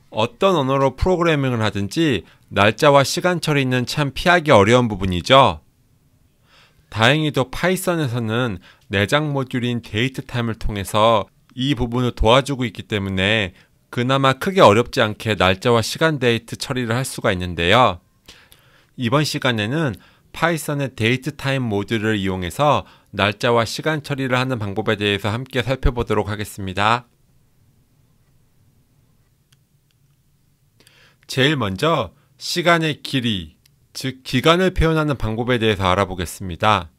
어떤 언어로 프로그래밍을 하든지 날짜와 시간 처리는 참 피하기 어려운 부분이죠. 다행히도 파이썬에서는 내장 모듈인 데이트타임을 통해서 이 부분을 도와주고 있기 때문에 그나마 크게 어렵지 않게 날짜와 시간 데이트 처리를 할 수가 있는데요. 이번 시간에는 파이썬의 데이트타임 모듈을 이용해서 날짜와 시간 처리를 하는 방법에 대해서 함께 살펴보도록 하겠습니다. 제일 먼저 시간의 길이, 즉 기간을 표현하는 방법에 대해서 알아보겠습니다.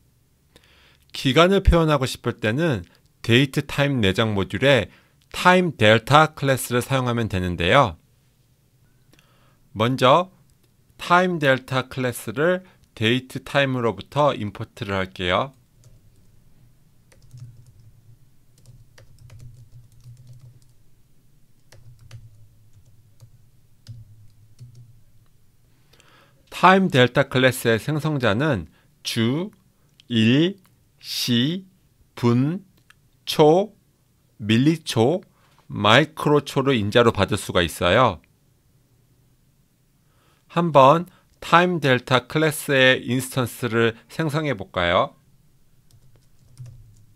기간을 표현하고 싶을 때는 데이트타임 내장 모듈에 타임 델타 클래스를 사용하면 되는데요. 먼저 타임 델타 클래스를 데이트타임으로부터 임포트를 할게요. 타임 델타 클래스의 생성자는 주, 일, 시, 분, 초, 밀리초, 마이크로초를 인자로 받을 수가 있어요. 한번 타임 델타 클래스의 인스턴스를 생성해 볼까요?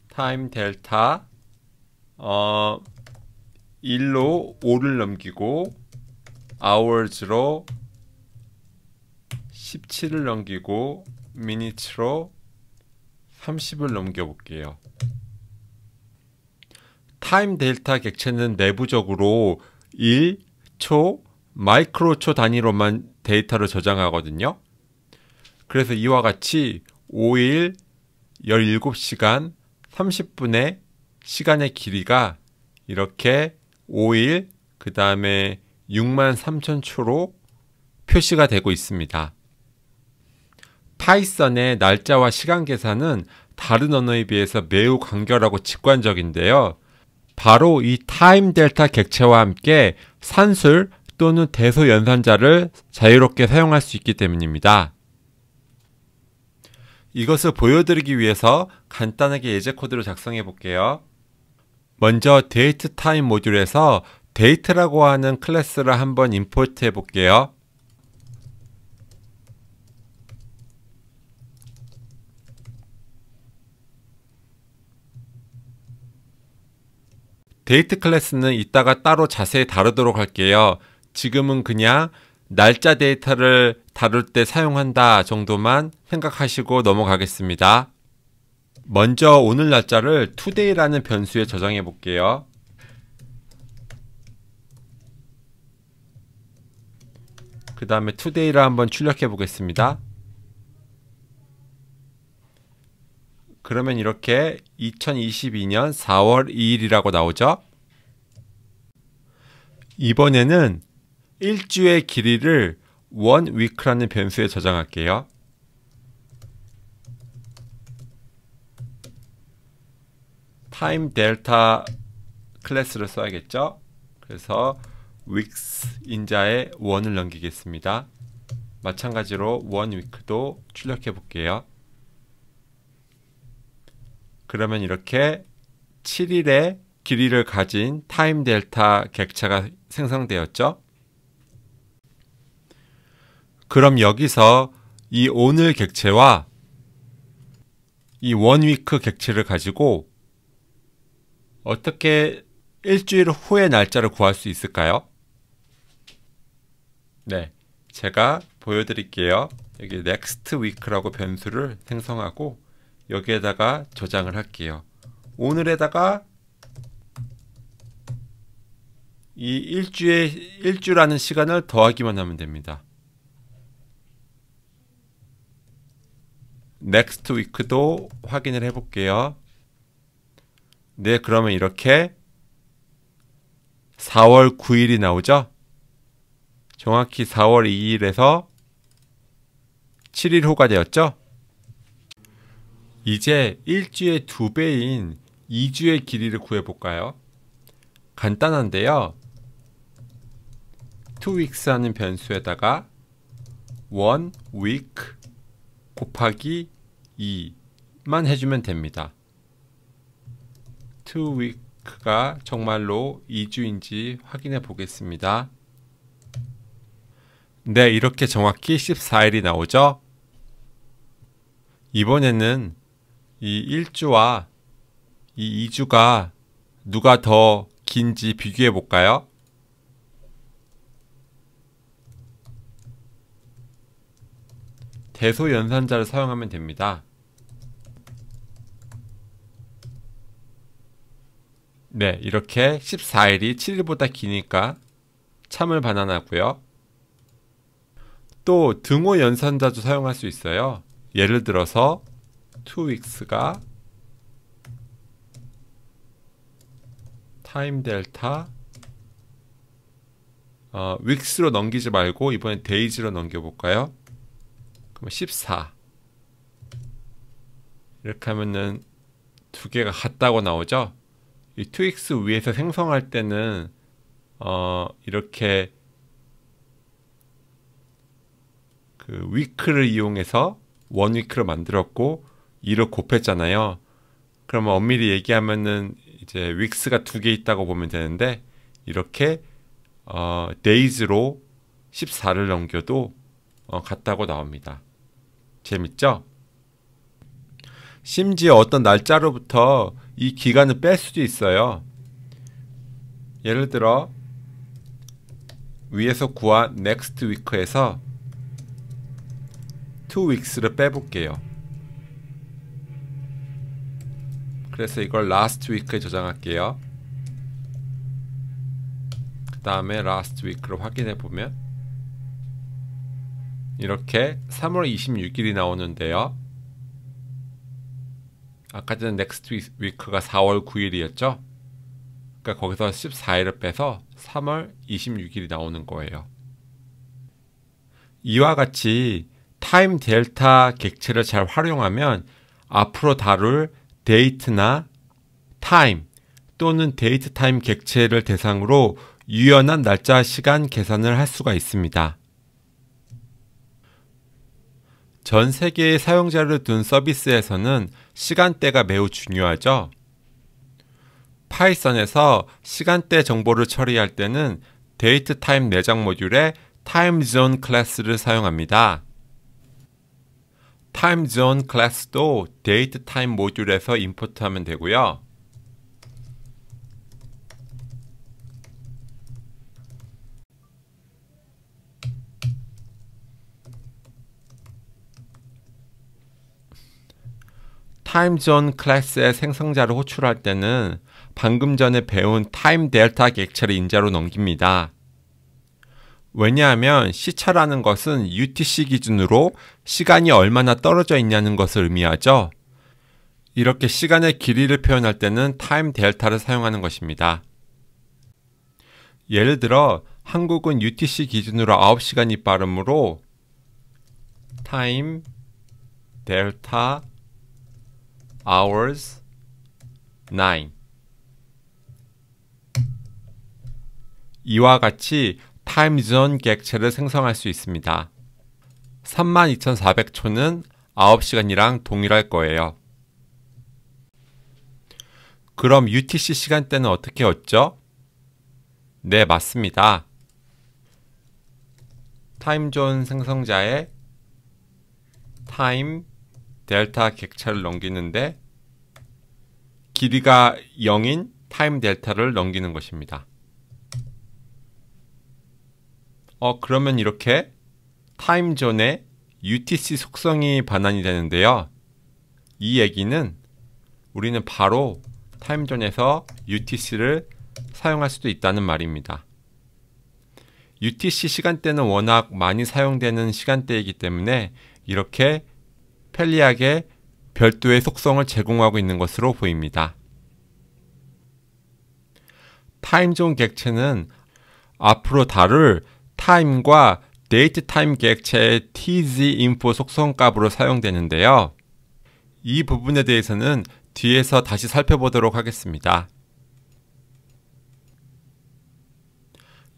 타임 델타 1로 5를 넘기고 hours로 17을 넘기고 minutes로 30을 넘겨볼게요. 타임 델타 객체는 내부적으로 1, 초, 마이크로초 단위로만 데이터를 저장하거든요. 그래서 이와 같이 5일 17시간 30분의 시간의 길이가 이렇게 5일 그 다음에 63,000초로 표시가 되고 있습니다. 파이썬의 날짜와 시간 계산은 다른 언어에 비해서 매우 간결하고 직관적인데요. 바로 이 타임 델타 객체와 함께 산술 또는 대소 연산자를 자유롭게 사용할 수 있기 때문입니다. 이것을 보여드리기 위해서 간단하게 예제 코드를 작성해 볼게요. 먼저 데이트 타임 모듈에서 데이트라고 하는 클래스를 한번 임포트 해 볼게요. 데이트 클래스는 이따가 따로 자세히 다루도록 할게요. 지금은 그냥 날짜 데이터를 다룰 때 사용한다 정도만 생각하시고 넘어가겠습니다. 먼저 오늘 날짜를 today라는 변수에 저장해 볼게요. 그 다음에 today를 한번 출력해 보겠습니다. 그러면 이렇게 2022년 4월 2일이라고 나오죠. 이번에는 일주의 길이를 one week라는 변수에 저장할게요. 타임 델타 클래스를 써야겠죠. 그래서 weeks 인자에 1을 넘기겠습니다. 마찬가지로 one week도 출력해 볼게요. 그러면 이렇게 7일의 길이를 가진 타임 델타 객체가 생성되었죠. 그럼 여기서 이 오늘 객체와 이 원위크 객체를 가지고 어떻게 일주일 후의 날짜를 구할 수 있을까요? 네, 제가 보여드릴게요. 여기 next week라고 변수를 생성하고 여기에다가 저장을 할게요. 오늘에다가 이 일주라는 시간을 더하기만 하면 됩니다. next week도 확인을 해 볼게요. 네, 그러면 이렇게 4월 9일이 나오죠? 정확히 4월 2일에서 7일 후가 되었죠? 이제 일주의 2배인 2주의 길이를 구해볼까요? 간단한데요. 2weeks 하는 변수에다가 1 week 곱하기 2 해주면 됩니다. 2week가 정말로 2주인지 확인해 보겠습니다. 네, 이렇게 정확히 14일이 나오죠? 이번에는 이 1주와 이 2주가 누가 더 긴지 비교해 볼까요? 대소 연산자를 사용하면 됩니다. 네, 이렇게 14일이 7일보다 기니까 참을 반환하고요. 또 등호 연산자도 사용할 수 있어요. 예를 들어서 2weeks가 타임 델타 weeks로 넘기지 말고 이번엔 days로 넘겨볼까요? 그럼 14 이렇게 하면은 두 개가 같다고 나오죠? 이 2weeks 위에서 생성할 때는 이렇게 그 week를 이용해서 1week를 만들었고 2를 곱했잖아요. 그러면 엄밀히 얘기하면은 이제 weeks가 두 개 있다고 보면 되는데 이렇게 days로 14를 넘겨도 같다고 나옵니다. 재밌죠? 심지어 어떤 날짜로부터 이 기간을 뺄 수도 있어요. 예를 들어 위에서 구한 next week에서 2weeks를 빼볼게요. 그래서 이걸 last week에 저장할게요. 그 다음에 last week를 확인해 보면 이렇게 3월 26일이 나오는데요. 아까 전에 next week가 4월 9일이었죠? 그러니까 거기서 14일을 빼서 3월 26일이 나오는 거예요. 이와 같이 타임 델타 객체를 잘 활용하면 앞으로 다룰 데이트나 타임 또는 데이트 타임 객체를 대상으로 유연한 날짜 시간 계산을 할 수가 있습니다. 전 세계의 사용자를 둔 서비스에서는 시간대가 매우 중요하죠. 파이썬에서 시간대 정보를 처리할 때는 데이트 타임 내장 모듈에 타임존 클래스를 사용합니다. 타임존 클래스도 데이트 타임 모듈에서 임포트하면 되고요. 타임존 클래스의 생성자를 호출할 때는 방금 전에 배운 타임 델타 객체를 인자로 넘깁니다. 왜냐하면 시차라는 것은 UTC 기준으로 시간이 얼마나 떨어져 있냐는 것을 의미하죠. 이렇게 시간의 길이를 표현할 때는 타임 델타를 사용하는 것입니다. 예를 들어 한국은 UTC 기준으로 9시간이 빠르므로 타임 델타 hours 9 이와 같이 타임존 객체를 생성할 수 있습니다. 32,400초는 9시간이랑 동일할 거예요. 그럼 UTC 시간대는 어떻게 얻죠? 네, 맞습니다. 타임존 생성자에 타임 델타 객체를 넘기는데 길이가 0인 타임 델타를 넘기는 것입니다. 그러면 이렇게 타임존의 UTC 속성이 반환이 되는데요. 이 얘기는 우리는 바로 타임존에서 UTC를 사용할 수도 있다는 말입니다. UTC 시간대는 워낙 많이 사용되는 시간대이기 때문에 이렇게 편리하게 별도의 속성을 제공하고 있는 것으로 보입니다. 타임존 객체는 앞으로 다룰 타임과 데이트 타임 객체의 tzinfo 속성 값으로 사용되는데요. 이 부분에 대해서는 뒤에서 다시 살펴보도록 하겠습니다.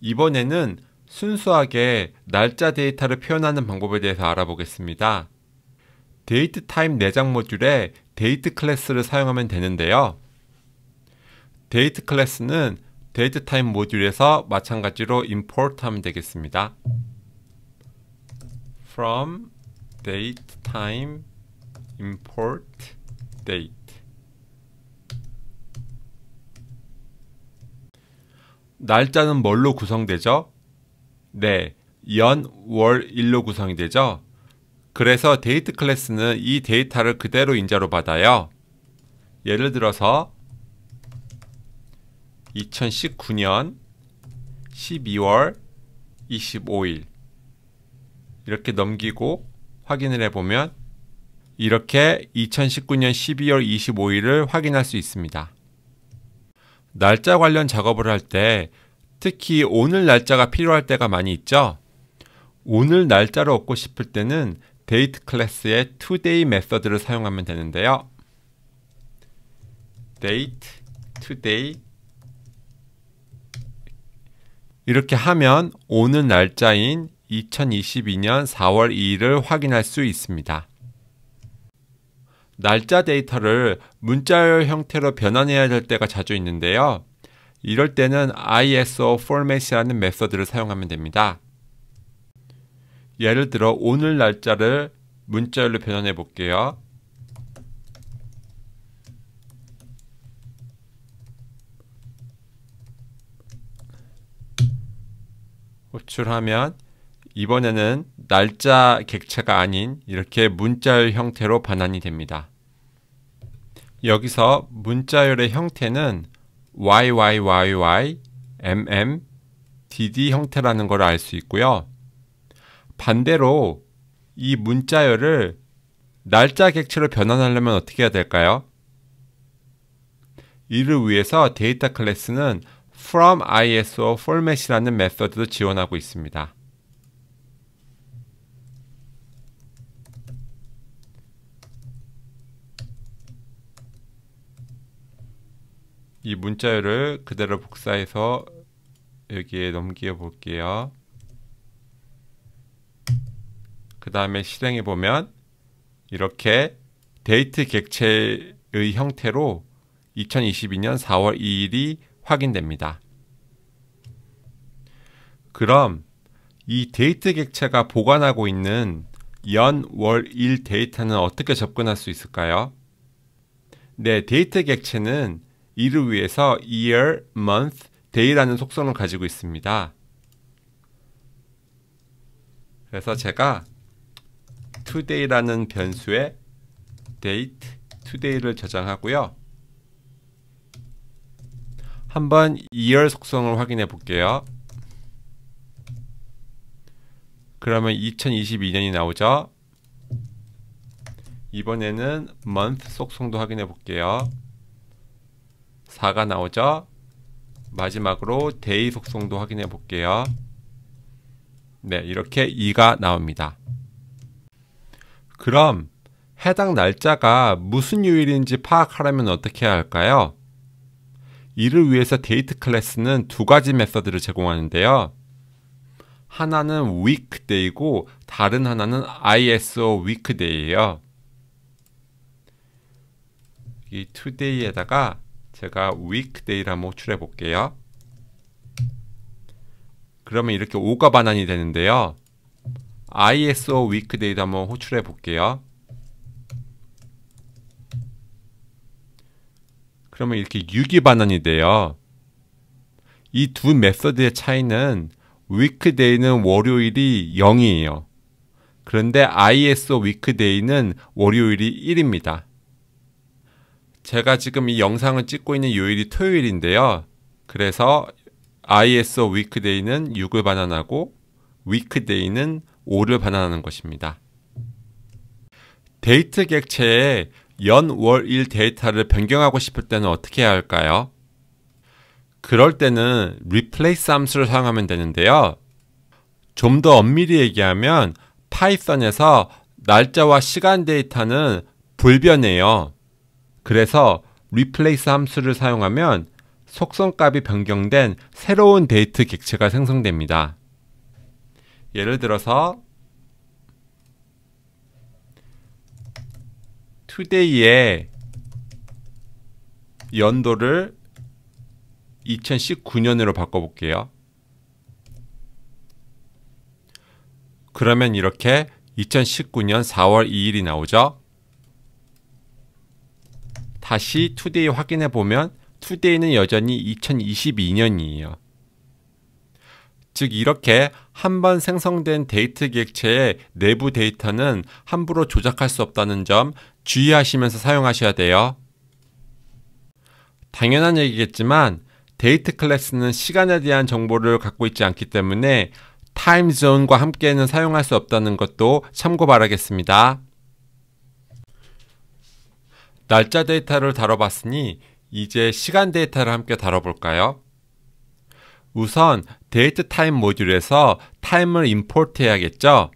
이번에는 순수하게 날짜 데이터를 표현하는 방법에 대해서 알아보겠습니다. 데이트 타임 내장 모듈에 데이트 클래스를 사용하면 되는데요. 데이트 클래스는 데이트 타임 모듈에서 마찬가지로 import 하면 되겠습니다. from date time import date. 날짜는 뭘로 구성되죠? 네, 연, 월, 일로 구성이 되죠? 그래서 데이트 클래스는 이 데이터를 그대로 인자로 받아요. 예를 들어서 2019년 12월 25일 이렇게 넘기고 확인을 해보면 이렇게 2019년 12월 25일을 확인할 수 있습니다. 날짜 관련 작업을 할 때 특히 오늘 날짜가 필요할 때가 많이 있죠. 오늘 날짜를 얻고 싶을 때는 데이트 클래스의 today 메서드를 사용하면 되는데요. date today 이렇게 하면 오늘 날짜인 2022년 4월 2일을 확인할 수 있습니다. 날짜 데이터를 문자열 형태로 변환해야 될 때가 자주 있는데요. 이럴 때는 ISO format이라는 메서드를 사용하면 됩니다. 예를 들어 오늘 날짜를 문자열로 변환해 볼게요. 호출하면 이번에는 날짜 객체가 아닌 이렇게 문자열 형태로 반환이 됩니다. 여기서 문자열의 형태는 YYYY, MM, DD 형태라는 걸 알 수 있고요. 반대로 이 문자열을 날짜 객체로 변환하려면 어떻게 해야 될까요? 이를 위해서 데이터 클래스는 from ISO format이라는 메서드도 지원하고 있습니다. 이 문자열을 그대로 복사해서 여기에 넘겨 볼게요. 그 다음에 실행해 보면 이렇게 데이트 객체의 형태로 2022년 4월 2일이 확인됩니다. 그럼 이 데이트 객체가 보관하고 있는 연, 월, 일 데이터는 어떻게 접근할 수 있을까요? 네, 데이트 객체는 이를 위해서 year, month, day라는 속성을 가지고 있습니다. 그래서 제가 today라는 변수에 date, today를 저장하고요. 한번 year 속성을 확인해 볼게요. 그러면 2022년이 나오죠. 이번에는 month 속성도 확인해 볼게요. 4가 나오죠. 마지막으로 day 속성도 확인해 볼게요. 네, 이렇게 2가 나옵니다. 그럼 해당 날짜가 무슨 요일인지 파악하려면 어떻게 해야 할까요? 이를 위해서 데이트 클래스는 두 가지 메서드를 제공하는데요. 하나는 weekday이고 다른 하나는 ISO weekday예요. 이 today에다가 제가 weekday를 한번 호출해 볼게요. 그러면 이렇게 5가 반환이 되는데요. ISO weekday도 한번 호출해 볼게요. 그러면 이렇게 6이 반환이 돼요. 이 두 메서드의 차이는 weekday는 월요일이 0이에요. 그런데 ISO weekday는 월요일이 1입니다. 제가 지금 이 영상을 찍고 있는 요일이 토요일인데요. 그래서 ISO weekday는 6을 반환하고 weekday는 5를 반환하는 것입니다. 데이트 객체에 연, 월, 일 데이터를 변경하고 싶을 때는 어떻게 해야 할까요? 그럴 때는 replace 함수를 사용하면 되는데요. 좀 더 엄밀히 얘기하면 파이썬에서 날짜와 시간 데이터는 불변해요. 그래서 replace 함수를 사용하면 속성값이 변경된 새로운 데이트 객체가 생성됩니다. 예를 들어서 today의 연도를 2019년으로 바꿔볼게요. 그러면 이렇게 2019년 4월 2일이 나오죠. 다시 today 확인해 보면 today는 여전히 2022년이에요. 즉 이렇게 한번 생성된 데이트 객체의 내부 데이터는 함부로 조작할 수 없다는 점 주의하시면서 사용하셔야 돼요. 당연한 얘기겠지만 데이트 클래스는 시간에 대한 정보를 갖고 있지 않기 때문에 타임존과 함께는 사용할 수 없다는 것도 참고 바라겠습니다. 날짜 데이터를 다뤄봤으니 이제 시간 데이터를 함께 다뤄볼까요? 우선 데이트 타임 모듈에서 타임을 임포트 해야겠죠?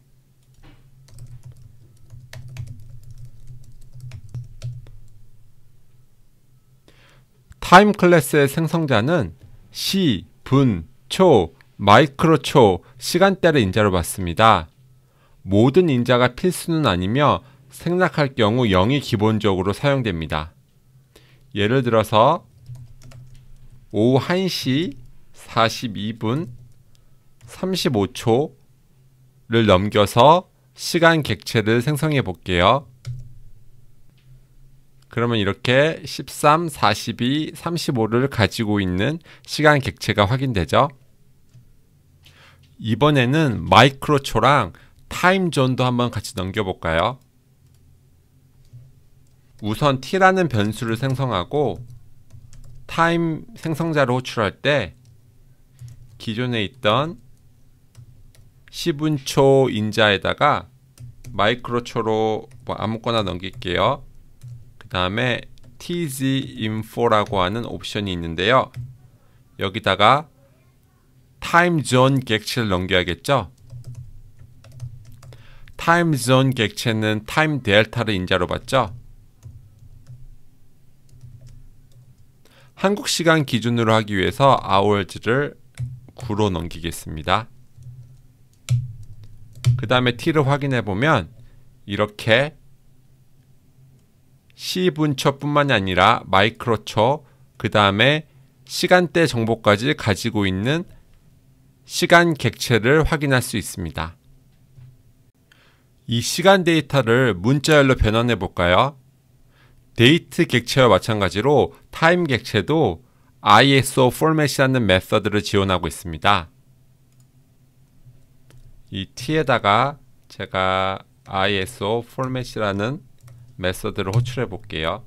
타임 클래스의 생성자는 시, 분, 초, 마이크로초, 시간대를 인자로 받습니다. 모든 인자가 필수는 아니며 생략할 경우 0이 기본적으로 사용됩니다. 예를 들어서 오후 1시 42분 35초를 넘겨서 시간 객체를 생성해 볼게요. 그러면 이렇게 13, 42, 35를 가지고 있는 시간 객체가 확인되죠. 이번에는 마이크로초랑 타임존도 한번 같이 넘겨볼까요? 우선 t라는 변수를 생성하고 타임 생성자를 호출할 때 기존에 있던 시분초 인자에다가 마이크로초로 뭐 아무거나 넘길게요. 그 다음에 tzinfo라고 하는 옵션이 있는데요. 여기다가 타임존 객체를 넘겨야겠죠. 타임존 객체는 타임 델타를 인자로 받죠. 한국 시간 기준으로 하기 위해서 hours를 9로 넘기겠습니다. 그 다음에 t를 확인해 보면 이렇게 시분초 뿐만이 아니라 마이크로초, 그 다음에 시간대 정보까지 가지고 있는 시간 객체를 확인할 수 있습니다. 이 시간 데이터를 문자열로 변환해 볼까요? 데이트 객체와 마찬가지로 타임 객체도 ISO 포맷이라는 메서드를 지원하고 있습니다. 이 t에다가 제가 ISO 포맷이라는 메서드를 호출해 볼게요.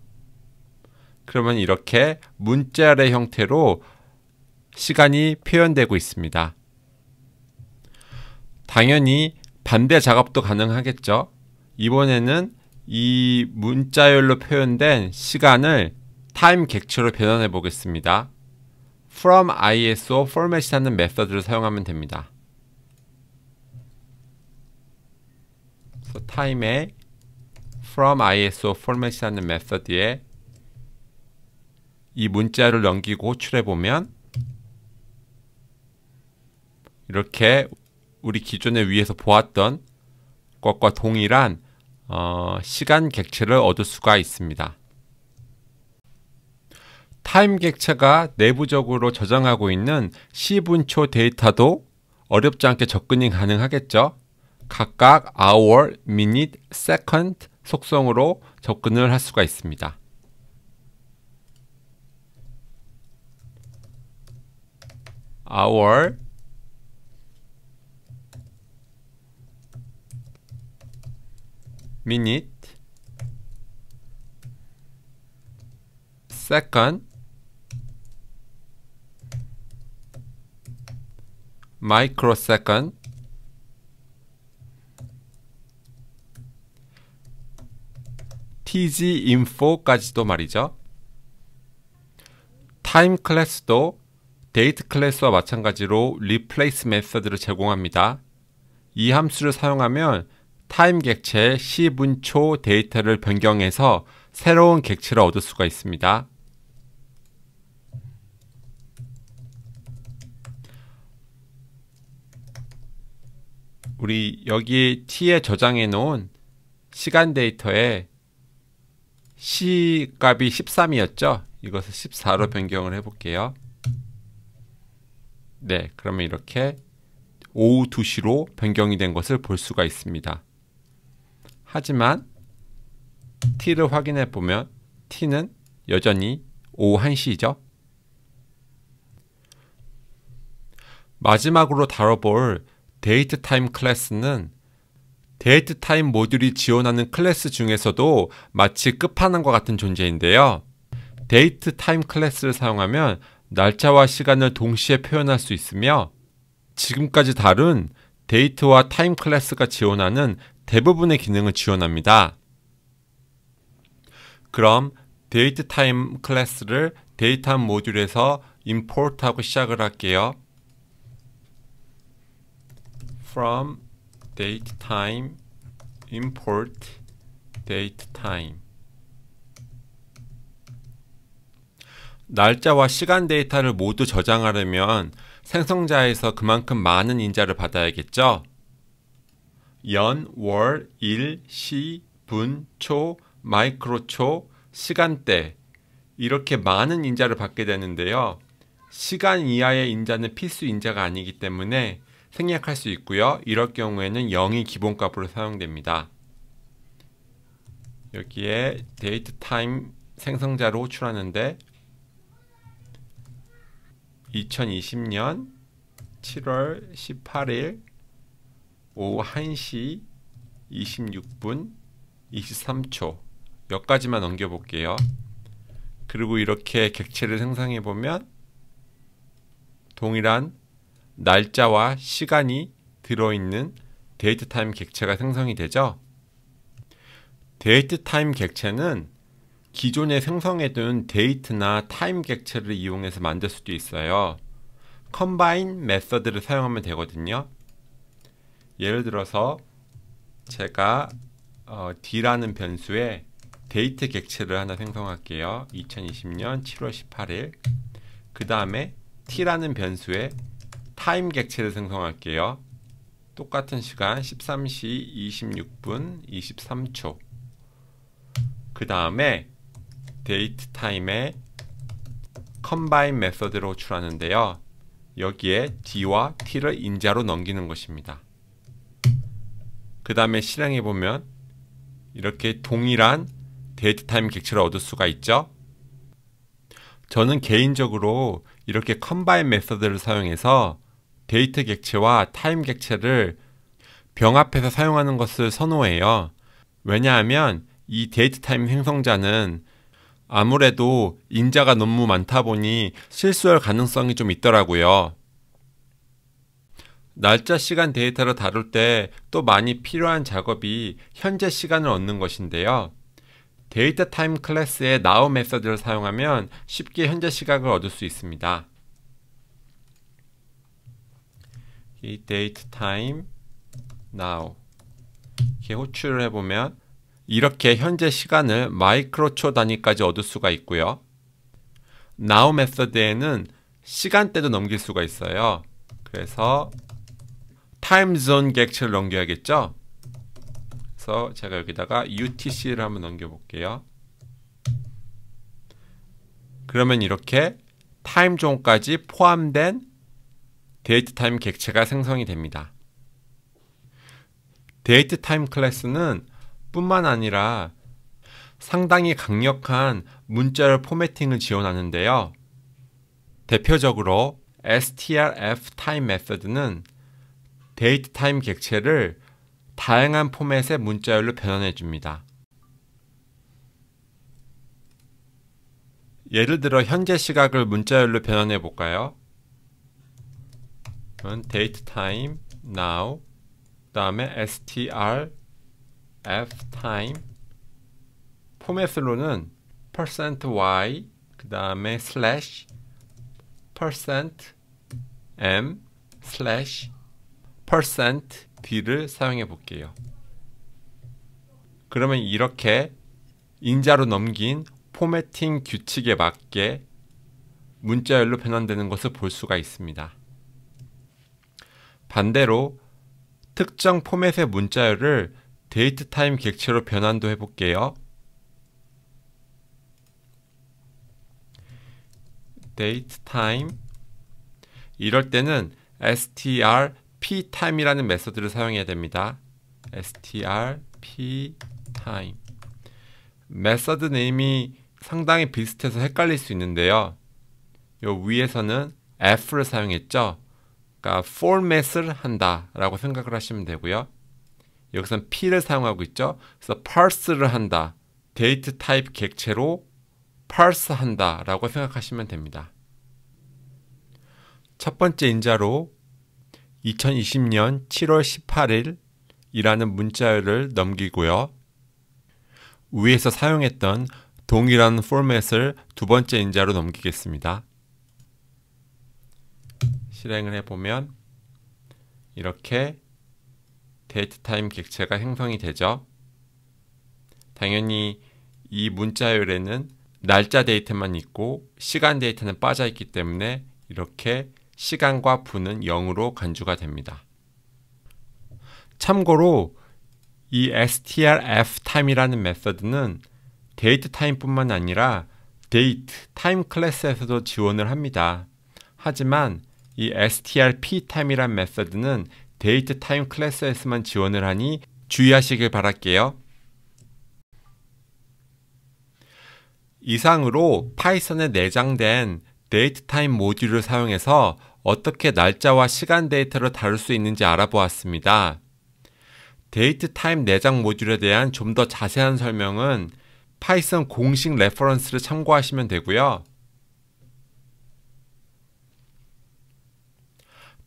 그러면 이렇게 문자열의 형태로 시간이 표현되고 있습니다. 당연히 반대 작업도 가능하겠죠. 이번에는 이 문자열로 표현된 시간을 타임 객체로 변환해 보겠습니다. from ISO format이라는 메서드를 사용하면 됩니다. 그래서 time에 from ISO format이라는 메서드에 이 문자를 넘기고 호출해 보면 이렇게 우리 기존에 위에서 보았던 것과 동일한 시간 객체를 얻을 수가 있습니다. 타임 객체가 내부적으로 저장하고 있는 시분초 데이터도 어렵지 않게 접근이 가능하겠죠. 각각 hour, minute, second 속성으로 접근을 할 수가 있습니다. hour, minute, second, microsecond, tzinfo까지도 말이죠. 타임 클래스도 데이트 클래스와 마찬가지로 replace 메서드를 제공합니다. 이 함수를 사용하면 타임 객체의 시분초 데이터를 변경해서 새로운 객체를 얻을 수가 있습니다. 우리 여기 t에 저장해 놓은 시간 데이터에 C 값이 13이었죠? 이것을 14로 변경을 해볼게요. 네, 그러면 이렇게 오후 2시로 변경이 된 것을 볼 수가 있습니다. 하지만 T를 확인해 보면 T는 여전히 오후 1시이죠. 마지막으로 다뤄볼 데이트 타임 클래스는 데이트 타임 모듈이 지원하는 클래스 중에서도 마치 끝판왕과 같은 존재인데요. 데이트 타임 클래스를 사용하면 날짜와 시간을 동시에 표현할 수 있으며 지금까지 다룬 데이트와 타임 클래스가 지원하는 대부분의 기능을 지원합니다. 그럼 데이트 타임 클래스를 데이터 모듈에서 임포트하고 시작을 할게요. From datetime import datetime. 날짜와 시간 데이터를 모두 저장하려면 생성자에서 그만큼 많은 인자를 받아야겠죠? 연, 월, 일, 시, 분, 초, 마이크로초, 시간대 이렇게 많은 인자를 받게 되는데요. 시간 이하의 인자는 필수 인자가 아니기 때문에 생략할 수 있고요. 이럴 경우에는 0이 기본값으로 사용됩니다. 여기에 데이트 타임 생성자로 호출하는데 2020년 7월 18일 오후 1시 26분 23초 여기까지만 넘겨볼게요. 그리고 이렇게 객체를 생성해 보면 동일한 날짜와 시간이 들어있는 데이트 타임 객체가 생성이 되죠. 데이트 타임 객체는 기존에 생성해둔 데이트나 타임 객체를 이용해서 만들 수도 있어요. 컴바인 메서드를 사용하면 되거든요. 예를 들어서 제가 D라는 변수에 데이트 객체를 하나 생성할게요. 2020년 7월 18일. 그 다음에 T라는 변수에 타임 객체를 생성할게요. 똑같은 시간 13시 26분 23초. 그 다음에 데이트 타임에 컴바인 메서드로 호출하는데요. 여기에 D와 T를 인자로 넘기는 것입니다. 그 다음에 실행해 보면 이렇게 동일한 데이트 타임 객체를 얻을 수가 있죠. 저는 개인적으로 이렇게 컴바인 메서드를 사용해서 데이트 객체와 타임 객체를 병합해서 사용하는 것을 선호해요. 왜냐하면 이 데이트 타임 생성자는 아무래도 인자가 너무 많다 보니 실수할 가능성이 좀 있더라고요. 날짜 시간 데이터를 다룰 때 또 많이 필요한 작업이 현재 시간을 얻는 것인데요. 데이터 타임 클래스의 now 메서드를 사용하면 쉽게 현재 시각을 얻을 수 있습니다. 이 데이트 타임 now 이렇게 호출을 해보면 이렇게 현재 시간을 마이크로초 단위까지 얻을 수가 있고요. now 메서드에는 시간대도 넘길 수가 있어요. 그래서 타임존 객체를 넘겨야겠죠. 그래서 제가 여기다가 UTC를 한번 넘겨볼게요. 그러면 이렇게 타임존까지 포함된 데이트 타임 객체가 생성이 됩니다. 데이트 타임 클래스는 뿐만 아니라 상당히 강력한 문자열 포매팅을 지원하는데요. 대표적으로 strf 타임 메서드는 데이트 타임 객체를 다양한 포맷의 문자열로 변환해 줍니다. 예를 들어 현재 시각을 문자열로 변환해 볼까요? 데이트 타임 now 그 다음에 strf time 포맷으로는 %y 그 다음에 slash %m slash %d를 사용해 볼게요. 그러면 이렇게 인자로 넘긴 포매팅 규칙에 맞게 문자열로 변환되는 것을 볼 수가 있습니다. 반대로 특정 포맷의 문자열을 데이트 타임 객체로 변환도 해볼게요. date time. 이럴 때는 strptime이라는 메서드를 사용해야 됩니다. strptime. 메서드 네임이 상당히 비슷해서 헷갈릴 수 있는데요. 요 위에서는 f를 사용했죠. 그러니까 format을 한다 라고 생각을 하시면 되고요. 여기서는 p를 사용하고 있죠. 그래서 parse를 한다. 데이트 타입 객체로 parse 한다 라고 생각하시면 됩니다. 첫 번째 인자로 2020년 7월 18일 이라는 문자열을 넘기고요. 위에서 사용했던 동일한 포맷을 두 번째 인자로 넘기겠습니다. 실행을 해보면 이렇게 데이트 타임 객체가 형성이 되죠. 당연히 이 문자열에는 날짜 데이터만 있고 시간 데이터는 빠져 있기 때문에 이렇게 시간과 분은 0으로 간주가 됩니다. 참고로 이 strftime이라는 메서드는 데이트 타임뿐만 아니라 데이트 타임 클래스에서도 지원을 합니다. 하지만 이 strptime이라는 메서드는 데이트 타임 클래스에서만 지원을 하니 주의하시길 바랄게요. 이상으로 파이썬에 내장된 데이트 타임 모듈을 사용해서 어떻게 날짜와 시간 데이터를 다룰 수 있는지 알아보았습니다. 데이트 타임 내장 모듈에 대한 좀 더 자세한 설명은 파이썬 공식 레퍼런스를 참고하시면 되고요.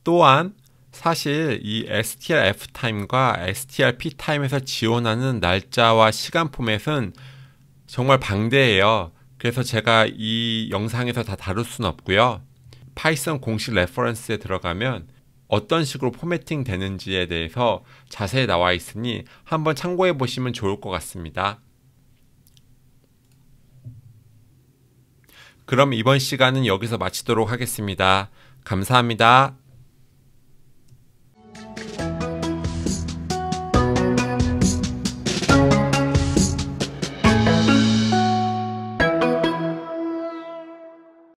또한 사실 이 strftime과 strptime에서 지원하는 날짜와 시간 포맷은 정말 방대해요. 그래서 제가 이 영상에서 다 다룰 수는 없고요. 파이썬 공식 레퍼런스에 들어가면 어떤 식으로 포매팅 되는지에 대해서 자세히 나와 있으니 한번 참고해 보시면 좋을 것 같습니다. 그럼 이번 시간은 여기서 마치도록 하겠습니다. 감사합니다.